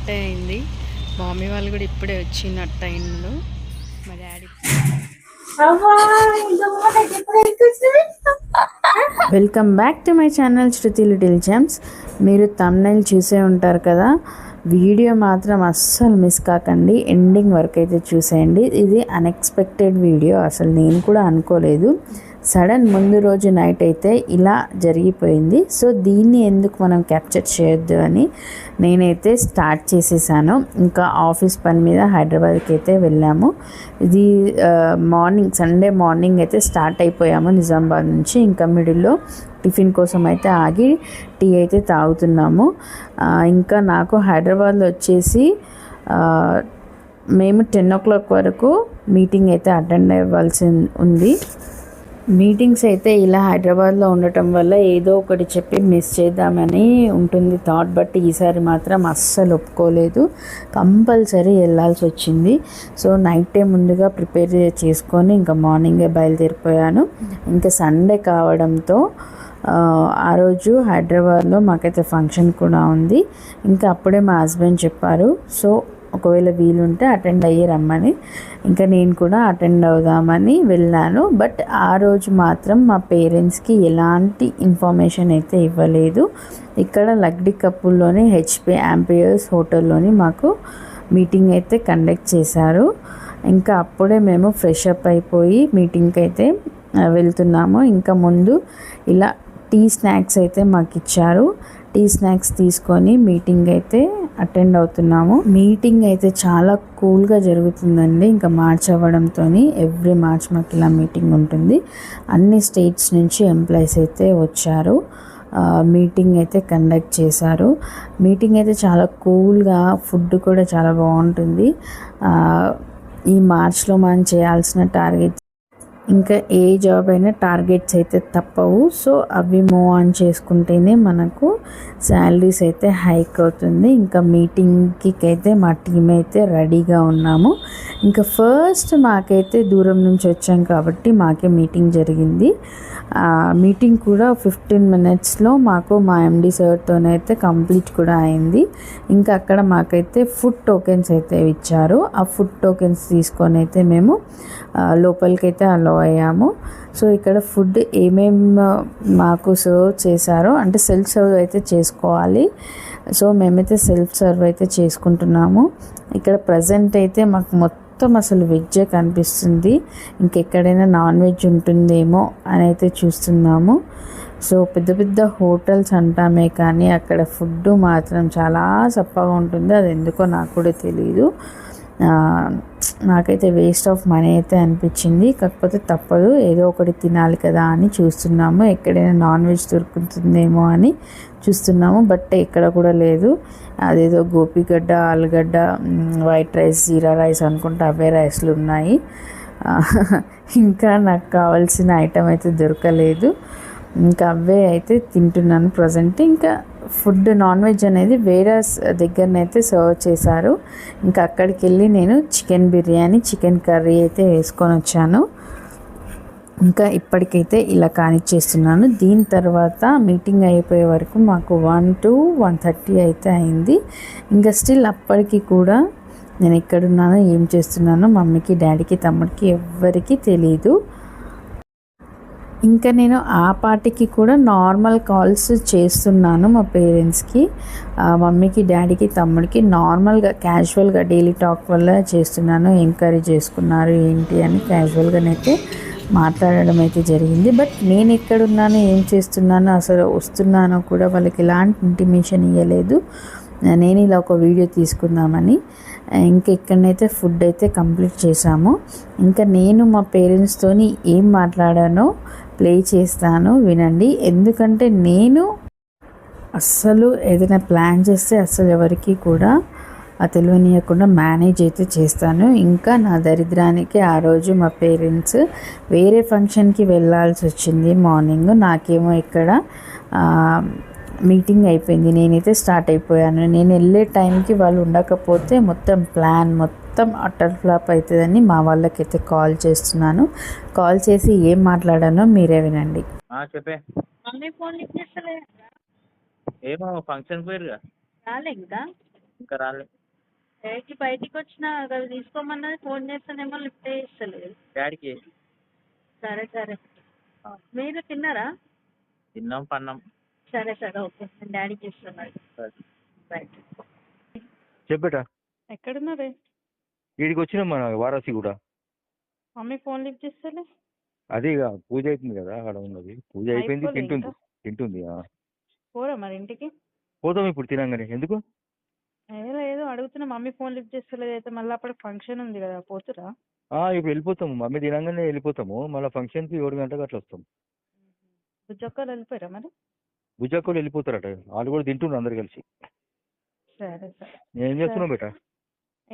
అట్టే అయింది. మమ్మీ వాళ్ళు కూడా ఇప్పుడే వచ్చినట్టు అయిండు. మా daddy welcome back to my channel Shruti little gems. మీరు థంబ్నెయిల్ చూసే ఉంటారు కదా, వీడియో మాత్రం అస్సలు మిస్ కాకండి, ఎండింగ్ వరకు అయితే చూసేయండి. ఇది అన్ఎక్స్పెక్టెడ్ వీడియో, అసలు నేను కూడా అనుకోలేదు. సడన్ ముందు రోజు నైట్ అయితే ఇలా జరిగిపోయింది. సో దీన్ని ఎందుకు మనం క్యాప్చర్ చేయొద్దు అని నేనైతే స్టార్ట్ చేసేసాను. ఇంకా ఆఫీస్ పని మీద హైదరాబాద్కి అయితే వెళ్ళాము. ఇది మార్నింగ్, సండే మార్నింగ్ అయితే స్టార్ట్ అయిపోయాము నిజామాబాద్ నుంచి. ఇంకా మిడిల్లో టిఫిన్ కోసం అయితే ఆగి టీ అయితే తాగుతున్నాము. ఇంకా నాకు హైదరాబాద్లో వచ్చేసి మేము 10 o'clock వరకు మీటింగ్ అయితే అటెండ్ అవ్వాల్సి ఉంది. మీటింగ్స్ అయితే ఇలా హైదరాబాద్లో ఉండటం వల్ల ఏదో ఒకటి చెప్పి మిస్ చేద్దామని ఉంటుంది థాట్. బట్ ఈసారి మాత్రం అస్సలు ఒప్పుకోలేదు, కంపల్సరీ వెళ్ళాల్సి వచ్చింది. సో నైటే ముందుగా ప్రిపేర్ చేసుకొని ఇంకా మార్నింగే బయలుదేరిపోయాను. ఇంకా సండే కావడంతో ఆ రోజు హైదరాబాద్లో మాకైతే ఫంక్షన్ కూడా ఉంది. ఇంకా అప్పుడే మా హస్బెండ్ చెప్పారు, సో ఒకవేళ వీలుంటే అటెండ్ అయ్యి రమ్మని. ఇంకా నేను కూడా అటెండ్ అవుదామని వెళ్ళాను. బట్ ఆ రోజు మాత్రం మా పేరెంట్స్కి ఎలాంటి ఇన్ఫర్మేషన్ అయితే ఇవ్వలేదు. ఇక్కడ లగ్డి కప్పుల్లోని హెచ్పి యాంపియర్స్ హోటల్లోని మాకు మీటింగ్ అయితే కండక్ట్ చేశారు. ఇంకా అప్పుడే మేము ఫ్రెష్ అప్ అయిపోయి మీటింగ్కి అయితే వెళ్తున్నాము. ఇంకా ముందు ఇలా టీ స్నాక్స్ అయితే మాకు ఇచ్చారు. టీ స్నాక్స్ తీసుకొని మీటింగ్ అయితే అటెండ్ అవుతున్నాము. మీటింగ్ అయితే చాలా కూల్గా జరుగుతుందండి. ఇంకా మార్చ్ అవ్వడంతో ఎవ్రీ మార్చ్ మాకు ఇలా మీటింగ్ ఉంటుంది. అన్ని స్టేట్స్ నుంచి ఎంప్లాయీస్ అయితే వచ్చారు. మీటింగ్ అయితే కండక్ట్ చేశారు. మీటింగ్ అయితే చాలా కూల్గా, ఫుడ్ కూడా చాలా బాగుంటుంది. ఈ మార్చ్లో మనం చేయాల్సిన టార్గెట్స్, ఇంకా ఏ జాబ్ అయినా టార్గెట్స్ అయితే తప్పవు. సో అవి మూవ్ ఆన్ చేసుకుంటేనే మనకు శాలరీస్ అయితే హైక్ అవుతుంది. ఇంకా మీటింగ్కి అయితే మా టీం అయితే రెడీగా ఉన్నాము. ఇంకా ఫస్ట్ మాకైతే దూరం నుంచి వచ్చాం కాబట్టి మాకే మీటింగ్ జరిగింది. మీటింగ్ కూడా 15 minutesలో మాకు మా ఎండి సార్తోనైతే కంప్లీట్ కూడా అయింది. ఇంకా అక్కడ మాకైతే ఫుడ్ టోకెన్స్ అయితే ఇచ్చారు. ఆ ఫుడ్ టోకెన్స్ తీసుకొని అయితే మేము లోపలికైతే అలో అయ్యాము. సో ఇక్కడ ఫుడ్ ఏమేమి మాకు సర్వ్ చేశారో, అంటే సెల్ఫ్ సర్వ్ అయితే చేసుకోవాలి. సో మేమైతే సెల్ఫ్ సర్వ్ అయితే చేసుకుంటున్నాము. ఇక్కడ ప్రజెంట్ అయితే మాకు మొత్తం అసలు వెజ్జే కనిపిస్తుంది. ఇంకెక్కడైనా నాన్ వెజ్ ఉంటుందేమో అని అయితే చూస్తున్నాము. సో పెద్ద పెద్ద హోటల్స్ అంటామే కానీ అక్కడ ఫుడ్ మాత్రం చాలా చప్పగా ఉంటుంది. అది ఎందుకో నాకు కూడా తెలియదు. నాకైతే వేస్ట్ ఆఫ్ మనీ అయితే అనిపించింది. కాకపోతే తప్పదు, ఏదో ఒకటి తినాలి కదా అని చూస్తున్నాము. ఎక్కడైనా నాన్ వెజ్ దొరుకుతుందేమో అని చూస్తున్నాము. బట్ ఎక్కడ కూడా లేదు. అదేదో గోపిగడ్డ, ఆలుగడ్డ, వైట్ రైస్, జీరా రైస్ అనుకుంటే అవే రైస్లు ఉన్నాయి. ఇంకా నాకు కావాల్సిన ఐటెం అయితే దొరకలేదు. ఇంకా అవే అయితే తింటున్నాను ప్రజెంట్. ఇంకా ఫుడ్ నాన్ వెజ్ అనేది వేరే దగ్గరనైతే సర్వ్ చేశారు. ఇంకా అక్కడికి వెళ్ళి నేను చికెన్ బిర్యానీ, చికెన్ కర్రీ అయితే వేసుకొని వచ్చాను. ఇంకా ఇప్పటికైతే ఇలా కానిచ్చేస్తున్నాను. దీని తర్వాత మీటింగ్ అయిపోయే వరకు మాకు 1 to 1:30 అయితే అయింది. ఇంకా స్టిల్ అప్పటికి కూడా నేను ఎక్కడున్నానో, ఏం చేస్తున్నానో మమ్మీకి, డాడీకి, తమ్ముడికి ఎవ్వరికీ తెలీదు. ఇంకా నేను ఆ పార్టీకి కూడా నార్మల్ కాల్స్ చేస్తున్నాను మా పేరెంట్స్కి, మమ్మీకి, డాడీకి, తమ్ముడికి నార్మల్గా క్యాజువల్గా డైలీ టాక్ వల్ల చేస్తున్నాను. ఎంకరేజ్ చేసుకున్నారు ఏంటి అని క్యాజువల్గానైతే మాట్లాడడం అయితే జరిగింది. బట్ నేను ఎక్కడున్నాను, ఏం చేస్తున్నానో, అసలు వస్తున్నానో కూడా వాళ్ళకి ఎలాంటి ఇంటిమేషన్ ఇవ్వలేదు. నేను ఇలా ఒక వీడియో తీసుకుందామని ఇంకెక్కడనైతే ఫుడ్ అయితే కంప్లీట్ చేశాము. ఇంకా నేను మా పేరెంట్స్తోని ఏం మాట్లాడానో ప్లే చేస్తాను, వినండి. ఎందుకంటే నేను అస్సలు ఏదైనా ప్లాన్ చేస్తే అస్సలు ఎవరికి కూడా తెలియనియకుండా మేనేజ్ అయితే చేస్తాను. ఇంకా నా దరిద్రానికి ఆ రోజు మా పేరెంట్స్ వేరే ఫంక్షన్కి వెళ్ళాల్సి వచ్చింది మార్నింగ్. నాకేమో ఇక్కడ మీటింగ్ అయిపోయింది, నేనైతే స్టార్ట్ అయిపోయాను. నేను వెళ్ళే టైంకి వాళ్ళు ఉండకపోతే మొత్తం ప్లాన్ మొత్తం అటర్ ఫ్లాప్ అవుతుందని మా వాళ్ళకైతే కాల్ చేస్తున్నాను. కాల్ చేసి ఏం మాట్లాడానో మీరే వినండి. చెప్పే మమ్మీ ఫోన్ లిఫ్ట్ చేస్తలే. ఏమో ఫంక్షన్ పోయిరుగా. రాలే ఇంకా. ఇంకా రాలే. డాడీకి బయటికి వచ్చిన అవి తీసుకోమన్నది, ఫోన్ చేస్తానేమో లిఫ్ట్ చేస్తలేదు. డాడీకి సరే సరే. మీరు తిన్నారా? తిన్నాం, పన్నాం. సరే సరే ఓకే, నేను డాడీకి ఇస్తున్నాను. రైట్. చెప్పేట ఎక్కడున్నారే? వీడికి వచ్చినాం మన వారాసి కూడా. మమ్మీ ఫోన్ లిఫ్ట్ చేస్తలే. అదే ఇక పూజ అవుతుంది కదా, అక్కడ ఉన్నది. పూజ అయిపోయింది, తింటుంది తింటుంది. పోరా మరి ఇంటికి. పోతాం ఇప్పుడు తినంగానే. ఎందుకు? ఏదో అడుగుతున్నా, మమ్మీ ఫోన్ లిఫ్ట్ చేస్తలేదు అయితే మళ్ళీ అప్పటికి ఫంక్షన్ ఉంది కదా, పోతురా? ఇప్పుడు వెళ్ళిపోతాము, మమ్మీ తినంగానే వెళ్ళిపోతాము. మళ్ళీ ఫంక్షన్కి 7 గంటలకు అట్లా వస్తాం. బుజ్జక్కలు వెళ్ళిపోయారా మరి? బుజ్జాకోళ్ళు వెళ్ళిపోతారట, వాళ్ళు కూడా తింటున్నారు అందరు కలిసి. సరే సరే. ఏం చేస్తున్నావు బేట?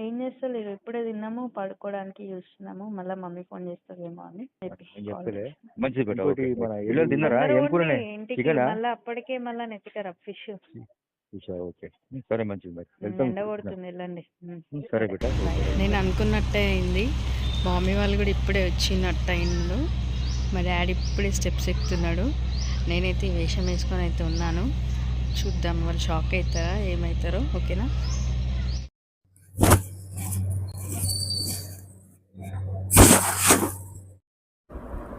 ఏం చేస్తలేదు, ఇప్పుడే తిన్నాము, పడుకోవడానికి చూస్తున్నాము. మళ్ళీ మమ్మీ ఫోన్ చేస్తుందేమో అని చెప్పలే. మంచిది బేట. మన ఇల్లు తిన్నారా? ఏం కూరనే? చికెనా? మళ్ళీ అప్పటికే మళ్ళీ నెత్తికరా ఫిష్. ఓకే సరే, మంచిది మరి. ఎండ కొడుతుంది, వెళ్ళండి. సరే బేట. నేను అనుకున్నట్టే అయింది. మమ్మీ వాళ్ళు కూడా ఇప్పుడే వచ్చినట్టు అయిండు. మా డాడీ ఇప్పుడే స్టెప్స్ ఎక్కుతున్నాడు. నేనైతే ఈ వేషం వేసుకొని అయితే ఉన్నాను. చూద్దాం వాళ్ళు షాక్ అవుతారా, ఏమవుతారో. ఓకేనా?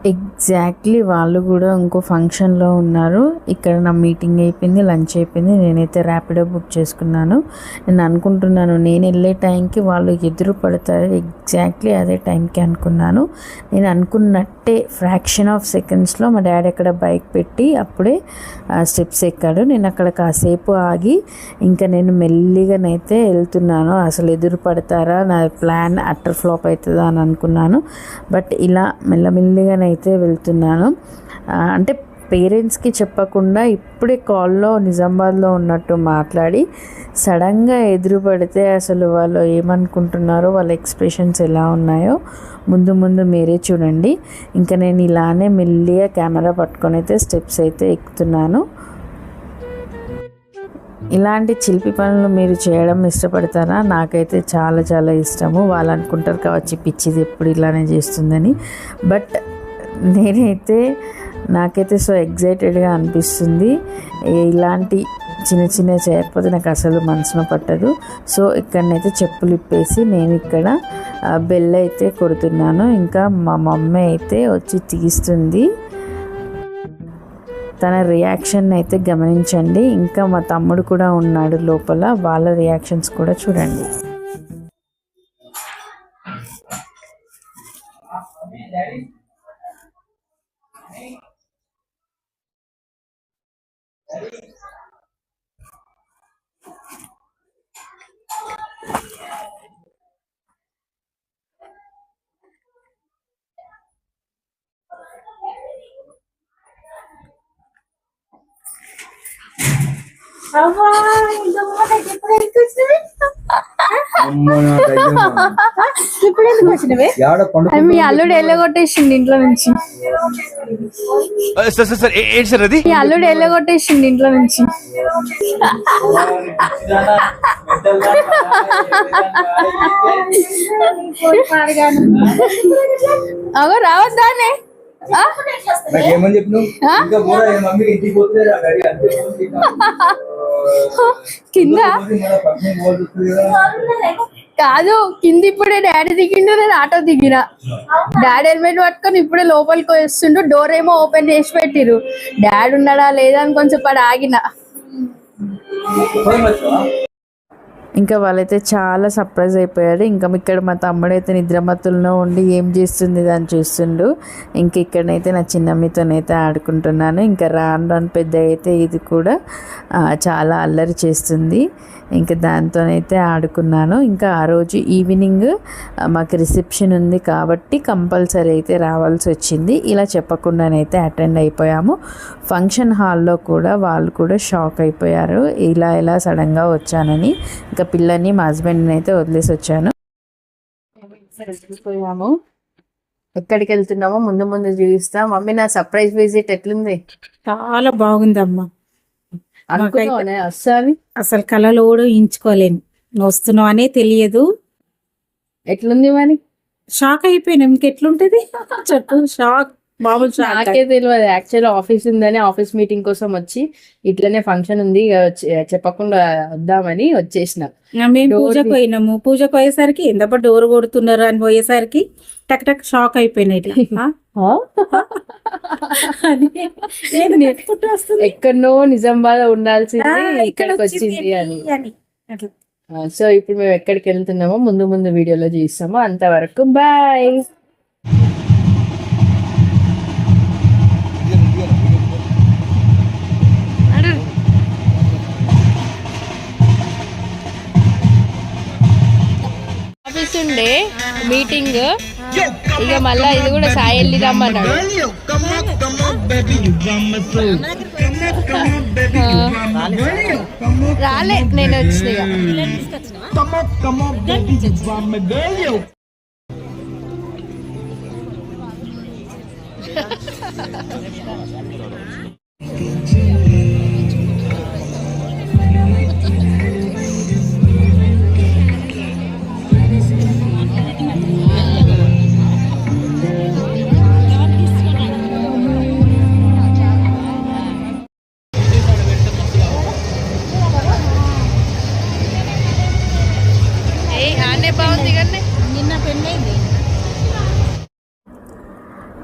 ఎగ్జాక్ట్లీ వాళ్ళు కూడా ఇంకో ఫంక్షన్లో ఉన్నారు. ఇక్కడ నా మీటింగ్ అయిపోయింది, లంచ్ అయిపోయింది. నేనైతే ర్యాపిడో బుక్ చేసుకున్నాను. నేను అనుకుంటున్నాను నేను వెళ్ళే టైంకి వాళ్ళు ఎదురు పడతారు. ఎగ్జాక్ట్లీ అదే టైంకి అనుకున్నాను. నేను అనుకున్నట్టే ఫ్రాక్షన్ ఆఫ్ సెకండ్స్లో మా డాడీ అక్కడ బైక్ పెట్టి అప్పుడే స్టెప్స్ ఎక్కాడు. నేను అక్కడ కాసేపు ఆగి ఇంకా నేను మెల్లిగానైతే వెళ్తున్నాను. అసలు ఎదురు పడతారా, నా ప్లాన్ అట్టర్ ఫ్లాప్ అవుతుందా అని అనుకున్నాను. బట్ ఇలా మెల్లమెల్లిగానే అయితే వెళ్తున్నాను. అంటే పేరెంట్స్కి చెప్పకుండా ఇప్పుడే కాల్లో నిజామాబాద్లో ఉన్నట్టు మాట్లాడి సడన్గా ఎదురు పడితే అసలు వాళ్ళు ఏమనుకుంటున్నారో, వాళ్ళ ఎక్స్ప్రెషన్స్ ఎలా ఉన్నాయో ముందు ముందు మీరే చూడండి. ఇంకా నేను ఇలానే మెల్లిగా కెమెరా పట్టుకొని అయితే స్టెప్స్ అయితే ఎక్కుతున్నాను. ఇలాంటి చిలిపి పనులు మీరు చేయడం ఇష్టపడతారా? నాకైతే చాలా చాలా ఇష్టము. వాళ్ళు అనుకుంటారు కావచ్చు పిచ్చిది ఎప్పుడు ఇలానే చేస్తుందని. బట్ నాకైతే సో ఎగ్జైటెడ్గా అనిపిస్తుంది. ఇలాంటి చిన్న చిన్న చేయకపోతే నాకు అసలు మనసులో పట్టదు. సో ఇక్కడనైతే చెప్పులు ఇప్పేసి నేను ఇక్కడ బెల్ అయితే కొడుతున్నాను. ఇంకా మా మమ్మీ అయితే వచ్చి తీస్తుంది. తన రియాక్షన్ అయితే గమనించండి. ఇంకా మా తమ్ముడు కూడా ఉన్నాడు లోపల, వాళ్ళ రియాక్షన్స్ కూడా చూడండి. మీ అల్లుడు ఎల్లగొట్టేసింది ఇంట్లో నుంచి. మీ అల్లుడు ఎల్లగొట్టేసింది ఇంట్లో నుంచి. అగో రావద్దానే కింద కాదు, కింద ఇప్పుడే డాడీ దిగిండు, నేను ఆటో దిగిన. డాడీ హెల్మెట్ పట్టుకొని ఇప్పుడే లోపలికి వస్తుండు. డోర్ ఏమో ఓపెన్ చేసి పెట్టిరు. డాడీ ఉన్నాడా లేదా అని కొంచెం పడి ఆగిన. ఇంకా వాళ్ళైతే చాలా సర్ప్రైజ్ అయిపోయారు. ఇంకా ఇక్కడ మా తమ్ముడు అయితే నిద్రమత్తుల్లో ఉండి ఏం చేస్తుంది అని చూస్తుండు. ఇంక ఇక్కడనైతే నా చిన్నమ్మతోనైతే ఆడుకుంటున్నాను. ఇంకా రాను పెద్ద అయితే ఇది కూడా చాలా అల్లరి చేస్తుంది. ఇంకా దాంతోనైతే ఆడుకున్నాను. ఇంకా ఆ రోజు ఈవినింగ్ మాకు రిసెప్షన్ ఉంది కాబట్టి కంపల్సరీ అయితే రావాల్సి వచ్చింది. ఇలా చెప్పకుండానైతే అటెండ్ అయిపోయాము. ఫంక్షన్ హాల్లో కూడా వాళ్ళు కూడా షాక్ అయిపోయారు, ఇలా సడన్గా వచ్చానని. ఇంకా పిల్లని మా హస్బెండ్ని అయితే వదిలేసి వచ్చాను. వెళ్ళిపోయాము. ఎక్కడికి వెళ్తున్నామో ముందు ముందు చూపిస్తా. మమ్మీ నా సర్ప్రైజ్ విజిట్ ఎట్లుంది? చాలా బాగుందమ్మా. అసలు కళలో కూడా ఊహించుకోలేను. నువ్వు వస్తున్నావు అనే తెలియదు. ఎట్లుంది మరి? షాక్ అయిపోయినా. ఇంకెట్లుంటది చెప్పు. షాక్. మామూలు షాక్. నాకే తెలియదు యాక్చువల్ ఆఫీస్ ఉందని ఆఫీస్ మీటింగ్ కోసం వచ్చి ఇట్లనే ఫంక్షన్ ఉంది ఇక చెప్పకుండా వద్దామని వచ్చేసిన. మేము పూజకు పోయినాము. పూజకు పోయేసరికి ఎంతప డోర్ కొడుతున్నారు అని పోయేసరికి టక్ టక్ షాక్ అయిపోయినాయి ఇట్లా. ఎక్కడనో నిజామాబాద్ ఉండాల్సింది ఇక్కడికి వచ్చింది అని. సో ఇప్పుడు మేము ఎక్కడికి వెళ్తున్నామో ముందు ముందు వీడియోలో చూస్తాము. అంతవరకు బాయ్. ఆఫీస్ ఉండే మీటింగ్ ఇక మళ్ళా ఇది కూడా సాయి వెళ్ళి రమ్మన్నాడు. రాలే నేను వచ్చిన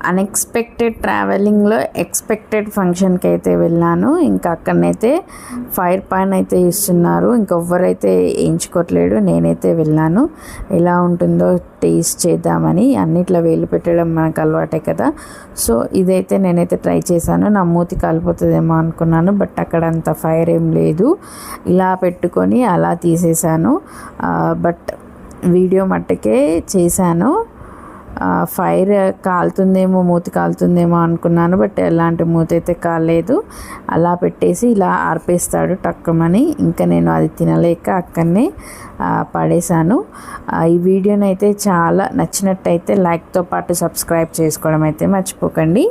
అన్ఎక్స్పెక్టెడ్ ట్రావెలింగ్లో ఎక్స్పెక్టెడ్ ఫంక్షన్కి అయితే వెళ్ళాను. ఇంకా అక్కడనైతే ఫైర్ పాన్ అయితే ఇస్తున్నారు. ఇంకెవ్వరైతే వేయించుకోవట్లేడు. నేనైతే వెళ్ళాను. ఎలా ఉంటుందో టేస్ట్ చేద్దామని. అన్నిట్లో వేలు పెట్టడం మనకు అలవాటే కదా. సో ఇదైతే నేనైతే ట్రై చేశాను. నా మూతి కాలిపోతుందేమో అనుకున్నాను. బట్ అక్కడ అంత ఫైర్ ఏం లేదు. ఇలా పెట్టుకొని అలా తీసేసాను. బట్ వీడియో మట్టుకే చేశాను. ఫైర్ కాలుతుందేమో, మూతి కాలుతుందేమో అనుకున్నాను. బట్ ఎలాంటి మూతి అయితే కాలేదు. అలా పెట్టేసి ఇలా ఆర్పేస్తాడు టక్కమని. ఇంకా నేను అది తినలేక అక్కడనే పడేశాను. ఈ వీడియోనైతే చాలా నచ్చినట్టయితే లైక్తో పాటు సబ్స్క్రైబ్ చేసుకోవడం అయితే మర్చిపోకండి.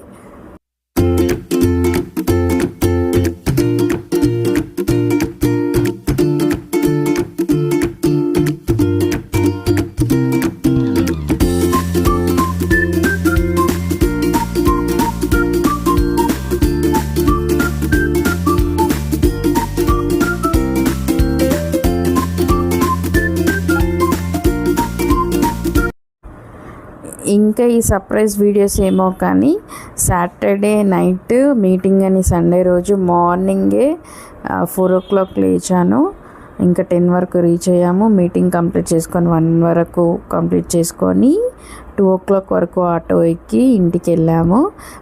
ఇంకా ఈ సర్ప్రైజ్ వీడియోస్ ఏమో కానీ సాటర్డే నైట్ మీటింగ్ అని సండే రోజు మార్నింగే 4 o'clock లేచాను. ఇంకా 10 వరకు రీచ్ అయ్యాము. మీటింగ్ కంప్లీట్ చేసుకొని 1 వరకు కంప్లీట్ చేసుకొని 2 o'clock వరకు ఆటో ఎక్కి ఇంటికి వెళ్ళాము.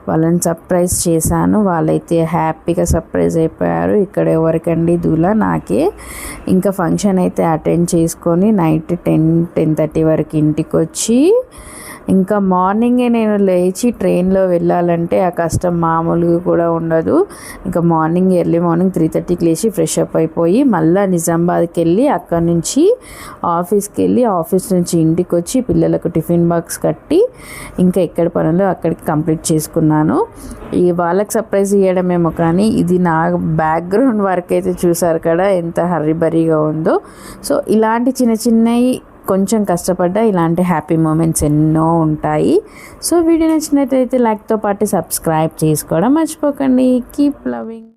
వాళ్ళని సర్ప్రైజ్ చేశాను. వాళ్ళైతే హ్యాపీగా సర్ప్రైజ్ అయిపోయారు. ఇక్కడ ఎవరికండి దూల నాకే. ఇంకా ఫంక్షన్ అయితే అటెండ్ చేసుకొని నైట్ 10-10:30 వరకు ఇంటికి వచ్చి ఇంకా మార్నింగే నేను లేచి ట్రైన్లో వెళ్ళాలంటే ఆ కష్టం మామూలుగా కూడా ఉండదు. ఇంకా ఎర్లీ మార్నింగ్ 3:30కి లేచి ఫ్రెష్ అప్ అయిపోయి మళ్ళీ నిజామాబాద్కి వెళ్ళి అక్కడి నుంచి ఆఫీస్కి వెళ్ళి ఆఫీస్ నుంచి ఇంటికి వచ్చి పిల్లలకు టిఫిన్ బాక్స్ కట్టి ఇంకా ఎక్కడ పనులు అక్కడికి కంప్లీట్ చేసుకున్నాను. ఈ వాళ్ళకి సర్ప్రైజ్ ఇవ్వడమేమో కానీ ఇది నా బ్యాక్గ్రౌండ్ వర్క్ అయితే చూసారు కదా ఎంత హర్రీబరీగా ఉందో. సో ఇలాంటి చిన్న చిన్నవి కొంచెం కష్టపడ్డా ఇలాంటి హ్యాపీ మూమెంట్స్ ఎన్నో ఉంటాయి. సో వీడియో నచ్చినట్లయితే లైక్తో పాటు సబ్స్క్రైబ్ చేసుకోవడం మర్చిపోకండి. Keep loving.